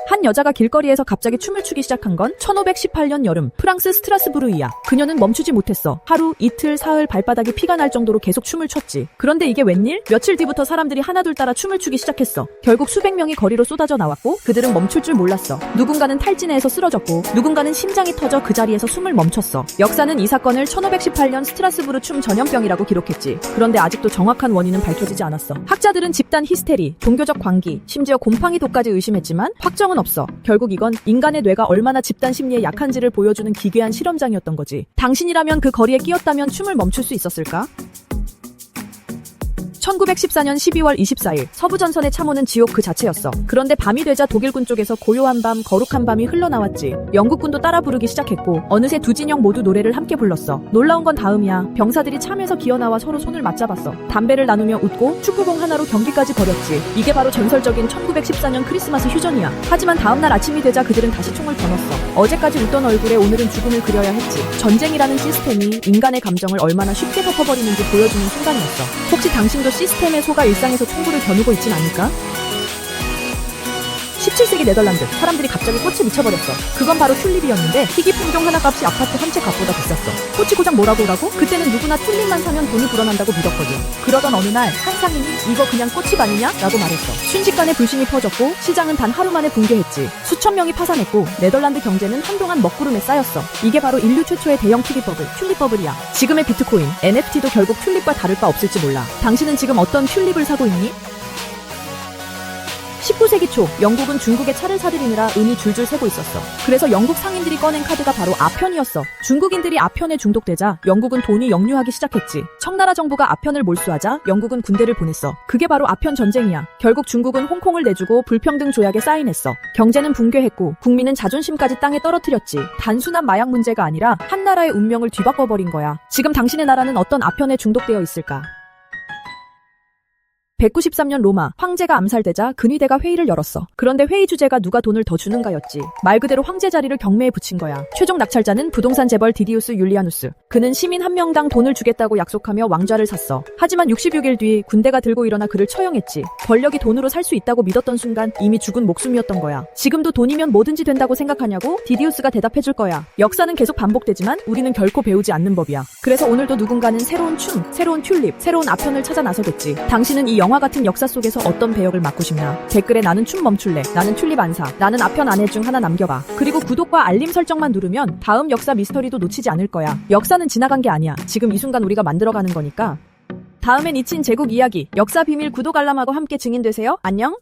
한 여자가 길거리에서 갑자기 춤을 추기 시작한 건 1518년 여름 프랑스 스트라스부르이야. 그녀는 멈추지 못했어. 하루, 이틀, 사흘 발바닥이 피가 날 정도로 계속 춤을 췄지. 그런데 이게 웬일? 며칠 뒤부터 사람들이 하나둘 따라 춤을 추기 시작했어. 결국 수백 명이 거리로 쏟아져 나왔고 그들은 멈출 줄 몰랐어. 누군가는 탈진해서 쓰러졌고 누군가는 심장이 터져 그 자리에서 숨을 멈췄어. 역사는 이 사건을 1518년 스트라스부르 춤 전염병이라고 기록했지. 그런데 아직도 정확한 원인은 밝혀지지 않았어. 학자들은 집단 히스테리, 종교적 광기, 심지어 곰팡이독까지 의심했지만 확정은 없어. 결국 이건 인간의 뇌가 얼마나 집단 심리에 약한지를 보여주는 기괴한 실험장이었던 거지. 당신이라면 그 거리에 끼었다면 춤을 멈출 수 있었을까? 1914년 12월 24일 서부전선의 참호는 지옥 그 자체였어. 그런데 밤이 되자 독일군 쪽에서 고요한 밤, 거룩한 밤이 흘러나왔지. 영국군도 따라 부르기 시작했고 어느새 두 진영 모두 노래를 함께 불렀어. 놀라운 건 다음이야. 병사들이 참에서 기어나와 서로 손을 맞잡았어. 담배를 나누며 웃고 축구공 하나로 경기까지 벌였지. 이게 바로 전설적인 1914년 크리스마스 휴전이야. 하지만 다음날 아침이 되자 그들은 다시 총을 겨눴어. 어제까지 웃던 얼굴에 오늘은 죽음을 그려야 했지. 전쟁이라는 시스템이 인간의 감정을 얼마나 쉽게 덮어버리는지 보여주는 순간이었어. 혹시 당신도 시스템에 속아 일상에서 총구를 겨누고 있진 않을까? 17세기 네덜란드, 사람들이 갑자기 꽃에 미쳐버렸어. 그건 바로 튤립이었는데 희귀 품종 하나 값이 아파트 한 채 값보다 비쌌어. 꽃이 고작 뭐라고? 그때는 누구나 튤립만 사면 돈이 불어난다고 믿었거든. 그러던 어느 날 한 상인이 이거 그냥 꽃이 아니냐? 라고 말했어. 순식간에 불신이 퍼졌고 시장은 단 하루 만에 붕괴했지. 수천 명이 파산했고 네덜란드 경제는 한동안 먹구름에 쌓였어. 이게 바로 인류 최초의 대형 튤립버블이야. 지금의 비트코인, NFT도 결국 튤립과 다를 바 없을지 몰라. 당신은 지금 어떤 튤립을 사고 있니? 19세기 초 영국은 중국의 차를 사들이느라 은이 줄줄 새고 있었어. 그래서 영국 상인들이 꺼낸 카드가 바로 아편이었어. 중국인들이 아편에 중독되자 영국은 돈이 역류하기 시작했지. 청나라 정부가 아편을 몰수하자 영국은 군대를 보냈어. 그게 바로 아편 전쟁이야. 결국 중국은 홍콩을 내주고 불평등 조약에 사인했어. 경제는 붕괴했고 국민은 자존심까지 땅에 떨어뜨렸지. 단순한 마약 문제가 아니라 한 나라의 운명을 뒤바꿔버린 거야. 지금 당신의 나라는 어떤 아편에 중독되어 있을까? 193년 로마, 황제가 암살되자 근위대가 회의를 열었어. 그런데 회의 주제가 누가 돈을 더 주는가였지. 말 그대로 황제 자리를 경매에 붙인 거야. 최종 낙찰자는 부동산 재벌 디디우스 율리아누스. 그는 시민 한 명당 돈을 주겠다고 약속하며 왕좌를 샀어. 하지만 66일 뒤 군대가 들고 일어나 그를 처형했지. 권력이 돈으로 살 수 있다고 믿었던 순간 이미 죽은 목숨이었던 거야. 지금도 돈이면 뭐든지 된다고 생각하냐고? 디디우스가 대답해줄 거야. 역사는 계속 반복되지만 우리는 결코 배우지 않는 법이야. 그래서 오늘도 누군가는 새로운 춤, 새로운 튤립, 새로운 아편을 찾아 나서겠지. 당신은 이 영화 같은 역사 속에서 어떤 배역을 맡고 싶나? 댓글에 나는 춤 멈출래, 나는 튤립 안 사, 나는 아편 안 해 중 하나 남겨봐. 그리고 구독과 알림 설정만 누르면 다음 역사 미스터리도 놓치지 않을 거야. 역사는 지나간 게 아니야. 지금 이 순간 우리가 만들어가는 거니까. 다음엔 잊힌 제국 이야기, 역사 비밀 구독 알람하고 함께 증인되세요. 안녕?